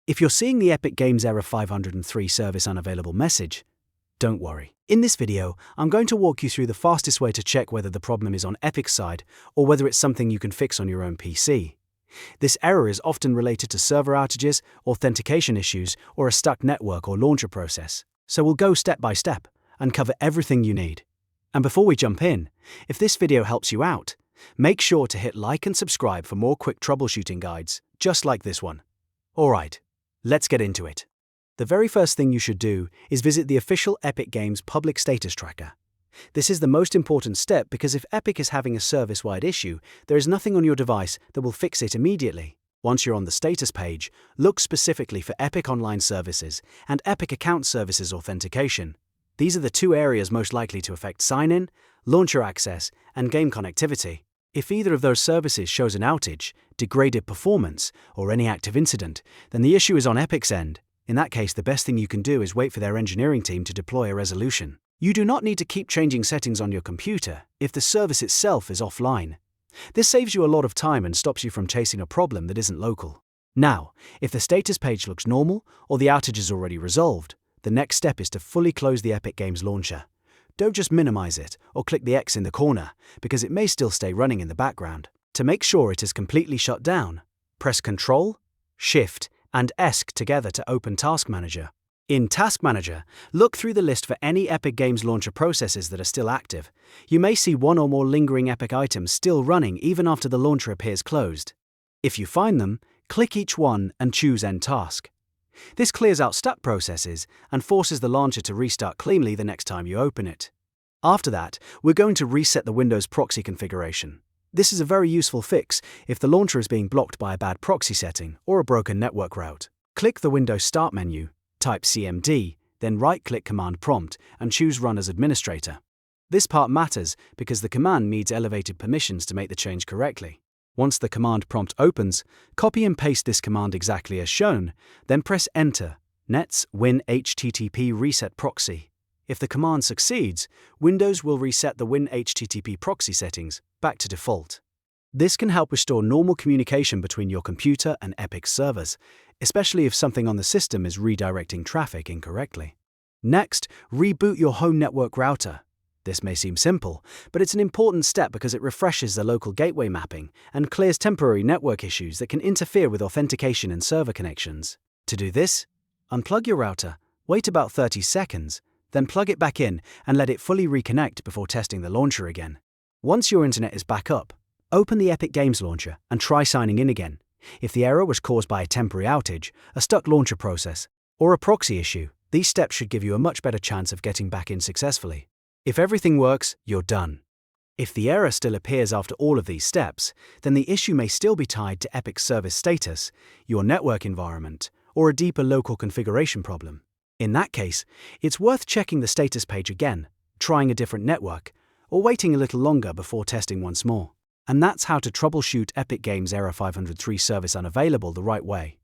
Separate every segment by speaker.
Speaker 1: If you're seeing the Epic Games Error 503 Service Unavailable message, don't worry. In this video, I'm going to walk you through the fastest way to check whether the problem is on Epic's side or whether it's something you can fix on your own PC. This error is often related to server outages, authentication issues, or a stuck network or launcher process. So we'll go step by step and cover everything you need. And before we jump in, if this video helps you out, make sure to hit like and subscribe for more quick troubleshooting guides, just like this one. Alright, let's get into it. The very first thing you should do is visit the official Epic Games public status tracker. This is the most important step because if Epic is having a service-wide issue, there is nothing on your device that will fix it immediately. Once you're on the status page, look specifically for Epic Online Services and Epic Account Services Authentication. These are the two areas most likely to affect sign-in, launcher access, and game connectivity. If either of those services shows an outage, degraded performance, or any active incident, then the issue is on Epic's end. In that case, the best thing you can do is wait for their engineering team to deploy a resolution. You do not need to keep changing settings on your computer if the service itself is offline. This saves you a lot of time and stops you from chasing a problem that isn't local. Now, if the status page looks normal or the outage is already resolved, the next step is to fully close the Epic Games launcher. Don't just minimize it or click the X in the corner, because it may still stay running in the background. To make sure it is completely shut down, press Ctrl, Shift, and ESC together to open Task Manager. In Task Manager, look through the list for any Epic Games launcher processes that are still active. You may see one or more lingering Epic items still running even after the launcher appears closed. If you find them, click each one and choose End Task. This clears out stuck processes and forces the launcher to restart cleanly the next time you open it. After that, we're going to reset the Windows proxy configuration. This is a very useful fix if the launcher is being blocked by a bad proxy setting or a broken network route. Click the Windows Start menu, type CMD, then right-click Command Prompt and choose Run as Administrator. This part matters because the command needs elevated permissions to make the change correctly. Once the command prompt opens, copy and paste this command exactly as shown, then press Enter, Netsh WinHTTP Reset Proxy. If the command succeeds, Windows will reset the WinHTTP proxy settings back to default. This can help restore normal communication between your computer and Epic's servers, especially if something on the system is redirecting traffic incorrectly. Next, reboot your home network router. This may seem simple, but it's an important step because it refreshes the local gateway mapping and clears temporary network issues that can interfere with authentication and server connections. To do this, unplug your router, wait about 30 seconds, then plug it back in and let it fully reconnect before testing the launcher again. Once your internet is back up, open the Epic Games launcher and try signing in again. If the error was caused by a temporary outage, a stuck launcher process, or a proxy issue, these steps should give you a much better chance of getting back in successfully. If everything works, you're done. If the error still appears after all of these steps, then the issue may still be tied to Epic's service status, your network environment, or a deeper local configuration problem. In that case, it's worth checking the status page again, trying a different network, or waiting a little longer before testing once more. And that's how to troubleshoot Epic Games Error 503 Service Unavailable the right way.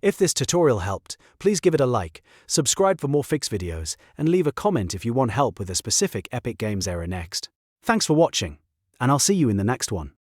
Speaker 1: If this tutorial helped, please give it a like, subscribe for more fix videos, and leave a comment if you want help with a specific Epic Games error next. Thanks for watching, and I'll see you in the next one.